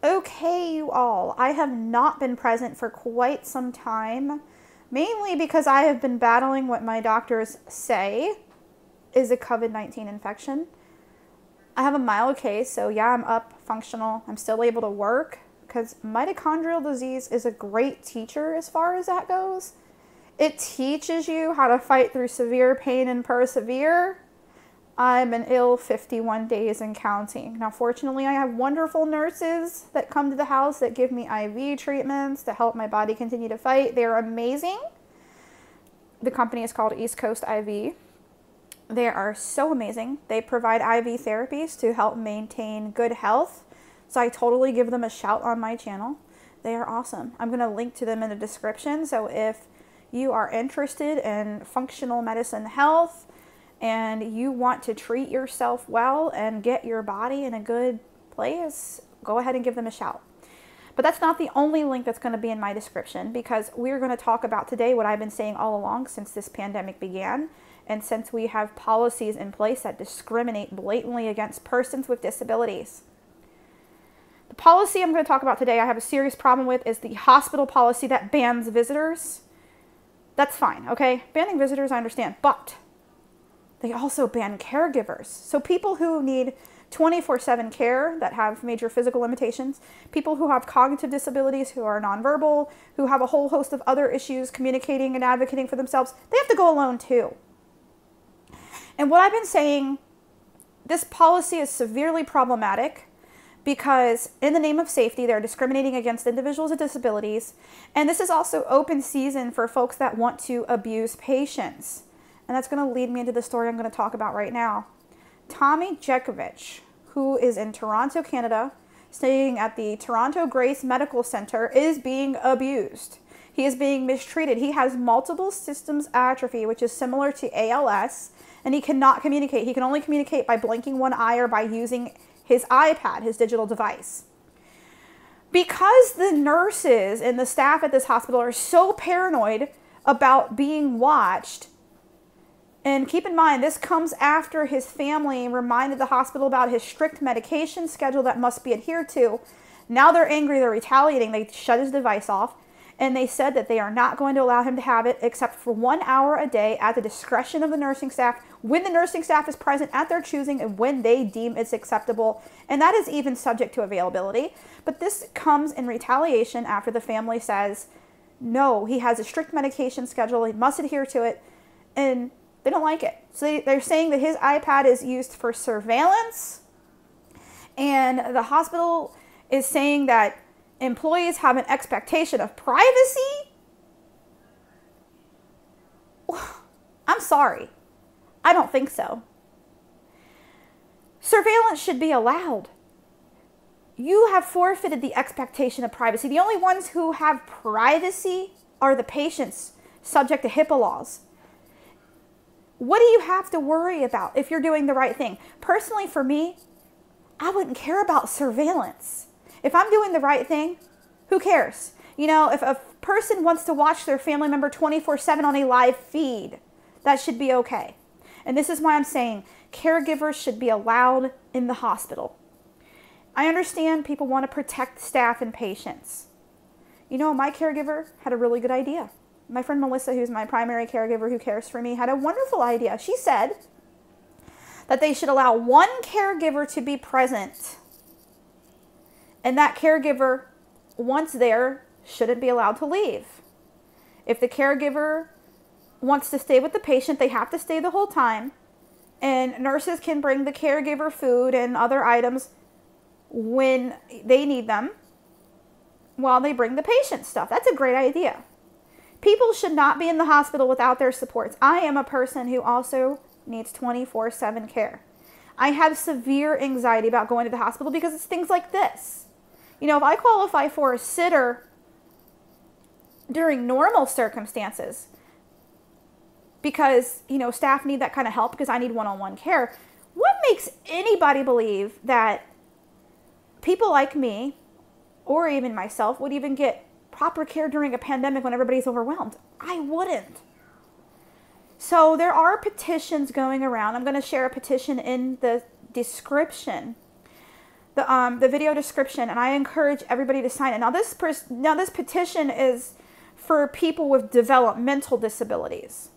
Okay, you all. I have not been present for quite some time, mainly because I have been battling what my doctors say is a COVID-19 infection. I have a mild case, so yeah, I'm up, functional. I'm still able to work because mitochondrial disease is a great teacher as far as that goes. It teaches you how to fight through severe pain and persevere. I'm an ill 51 days and counting. Now, fortunately, I have wonderful nurses that come to the house that give me IV treatments to help my body continue to fight. They're amazing. The company is called East Coast IV. They are so amazing. They provide IV therapies to help maintain good health. So I totally give them a shout on my channel. They are awesome. I'm going to link to them in the description. So if you are interested in functional medicine health, and you want to treat yourself well and get your body in a good place, go ahead and give them a shout. But that's not the only link that's going to be in my description, because we're going to talk about today what I've been saying all along since this pandemic began, and since we have policies in place that discriminate blatantly against persons with disabilities. The policy I'm going to talk about today I have a serious problem with is the hospital policy that bans visitors. That's fine, okay? Banning visitors, I understand, but they also ban caregivers. So people who need 24/7 care that have major physical limitations, people who have cognitive disabilities, who are nonverbal, who have a whole host of other issues communicating and advocating for themselves, they have to go alone too. And what I've been saying, this policy is severely problematic because in the name of safety, they're discriminating against individuals with disabilities. And this is also open season for folks that want to abuse patients. And that's going to lead me into the story I'm going to talk about right now. Tommy Jekovich, who is in Toronto, Canada, staying at the Toronto Grace Medical Center, is being abused. He is being mistreated. He has multiple systems atrophy, which is similar to ALS, and he cannot communicate. He can only communicate by blinking one eye or by using his iPad, his digital device. Because the nurses and the staff at this hospital are so paranoid about being watched, and keep in mind, this comes after his family reminded the hospital about his strict medication schedule that must be adhered to. Now they're angry, they're retaliating, they shut his device off, and they said that they are not going to allow him to have it except for 1 hour a day at the discretion of the nursing staff, when the nursing staff is present at their choosing and when they deem it's acceptable. And that is even subject to availability. But this comes in retaliation after the family says, no, he has a strict medication schedule, he must adhere to it, and they don't like it. So they're saying that his iPad is used for surveillance, and the hospital is saying that employees have an expectation of privacy. I'm sorry. I don't think so. Surveillance should be allowed. You have forfeited the expectation of privacy. The only ones who have privacy are the patients subject to HIPAA laws. What do you have to worry about if you're doing the right thing? Personally, for me, I wouldn't care about surveillance. If I'm doing the right thing, who cares? You know, if a person wants to watch their family member 24/7 on a live feed, that should be okay. And this is why I'm saying caregivers should be allowed in the hospital. I understand people want to protect staff and patients. You know, my caregiver had a really good idea. My friend Melissa, who's my primary caregiver who cares for me, had a wonderful idea. She said that they should allow one caregiver to be present. And that caregiver, once there, shouldn't be allowed to leave. If the caregiver wants to stay with the patient, they have to stay the whole time. And nurses can bring the caregiver food and other items when they need them while they bring the patient stuff. That's a great idea. People should not be in the hospital without their supports. I am a person who also needs 24/7 care. I have severe anxiety about going to the hospital because it's things like this. You know, if I qualify for a sitter during normal circumstances because, you know, staff need that kind of help because I need one-on-one care, what makes anybody believe that people like me or even myself would even get proper care during a pandemic when everybody's overwhelmed? I wouldn't. So there are petitions going around. I'm going to share a petition in the description. the video description, and I encourage everybody to sign it. Now this petition is for people with developmental disabilities.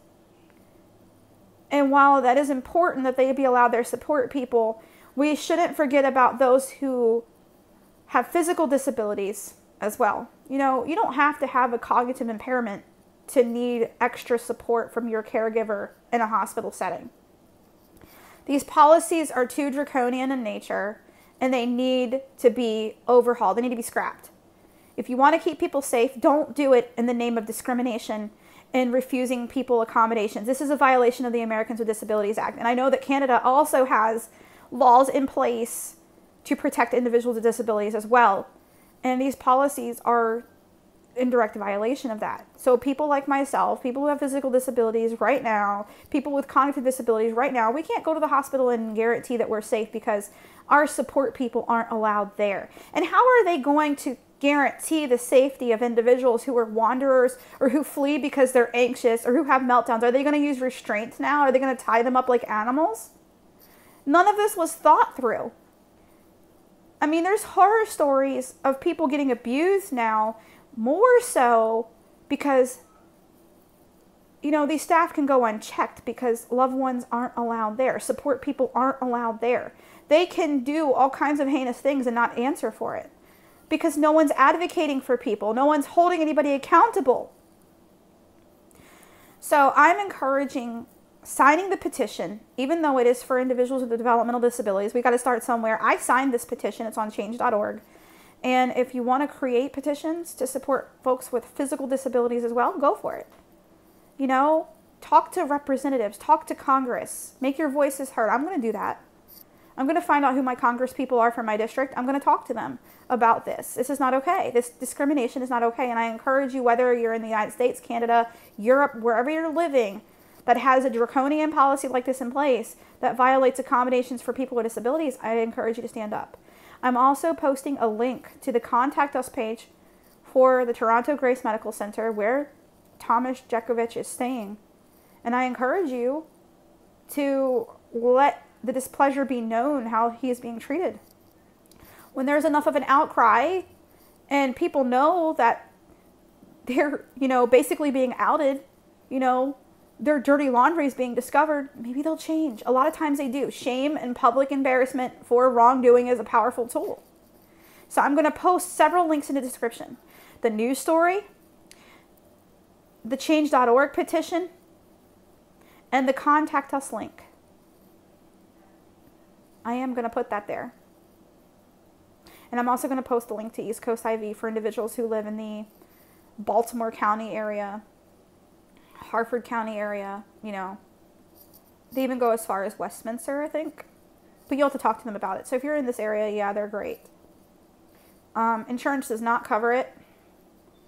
And while that is important that they be allowed their support people, we shouldn't forget about those who have physical disabilities as well. You know, you don't have to have a cognitive impairment to need extra support from your caregiver in a hospital setting. These policies are too draconian in nature, and they need to be overhauled. They need to be scrapped. If you want to keep people safe, don't do it in the name of discrimination and refusing people accommodations. This is a violation of the Americans with Disabilities Act. And I know that Canada also has laws in place to protect individuals with disabilities as well. And these policies are in direct violation of that. So people like myself, people who have physical disabilities right now, people with cognitive disabilities right now, we can't go to the hospital and guarantee that we're safe because our support people aren't allowed there. And how are they going to guarantee the safety of individuals who are wanderers or who flee because they're anxious or who have meltdowns? Are they going to use restraints now? Are they going to tie them up like animals? None of this was thought through. I mean, there's horror stories of people getting abused now, more so because, you know, these staff can go unchecked because loved ones aren't allowed there. Support people aren't allowed there. They can do all kinds of heinous things and not answer for it because no one's advocating for people. No one's holding anybody accountable. So I'm encouraging signing the petition, even though it is for individuals with developmental disabilities. We got to start somewhere. I signed this petition. It's on change.org. And if you want to create petitions to support folks with physical disabilities as well, go for it. You know, talk to representatives, talk to Congress, make your voices heard. I'm going to do that. I'm going to find out who my Congress people are for my district. I'm going to talk to them about this. This is not okay. This discrimination is not okay. And I encourage you, whether you're in the United States, Canada, Europe, wherever you're living, that has a draconian policy like this in place that violates accommodations for people with disabilities, I encourage you to stand up. I'm also posting a link to the Contact Us page for the Toronto Grace Medical Center where Thomas Jekovich is staying. And I encourage you to let the displeasure be known how he is being treated. When there's enough of an outcry and people know that they're, you know, basically being outed, you know, their dirty laundry is being discovered, maybe they'll change. A lot of times they do. Shame and public embarrassment for wrongdoing is a powerful tool. So I'm going to post several links in the description. The news story, the change.org petition, and the Contact Us link. I am going to put that there. And I'm also going to post a link to East Coast IV for individuals who live in the Baltimore County area, Harford County area, you know. They even go as far as Westminster, I think. But you'll have to talk to them about it. So if you're in this area, yeah, they're great. Insurance does not cover it.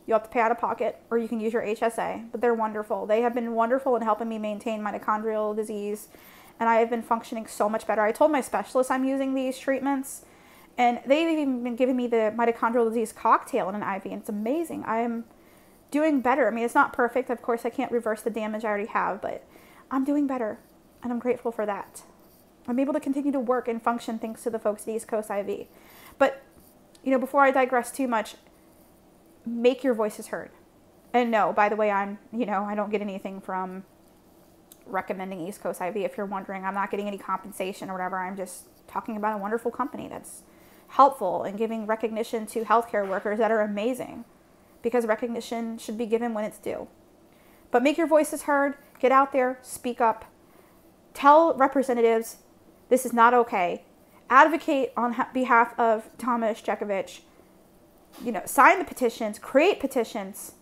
You'll have to pay out of pocket, or you can use your HSA. But they're wonderful. They have been wonderful in helping me maintain mitochondrial disease. And I have been functioning so much better. I told my specialist I'm using these treatments. And they've even been giving me the mitochondrial disease cocktail in an IV. And it's amazing. I am doing better. I mean, it's not perfect. Of course, I can't reverse the damage I already have. But I'm doing better. And I'm grateful for that. I'm able to continue to work and function thanks to the folks at East Coast IV. But, you know, before I digress too much, make your voices heard. And no, by the way, I don't get anything from recommending East Coast IV. If you're wondering, I'm not getting any compensation or whatever. I'm just talking about a wonderful company that's helpful and giving recognition to healthcare workers that are amazing, because recognition should be given when it's due. But make your voices heard. Get out there. Speak up. Tell representatives this is not okay. Advocate on behalf of Thomas Jekovich. You know, sign the petitions. Create petitions.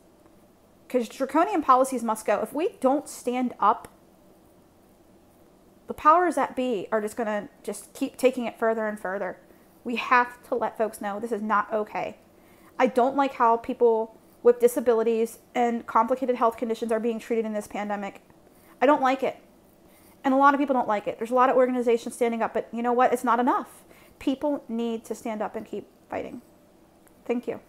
Because draconian policies must go. If we don't stand up, the powers that be are just going to just keep taking it further and further. We have to let folks know this is not okay. I don't like how people with disabilities and complicated health conditions are being treated in this pandemic. I don't like it. And a lot of people don't like it. There's a lot of organizations standing up, but you know what? It's not enough. People need to stand up and keep fighting. Thank you.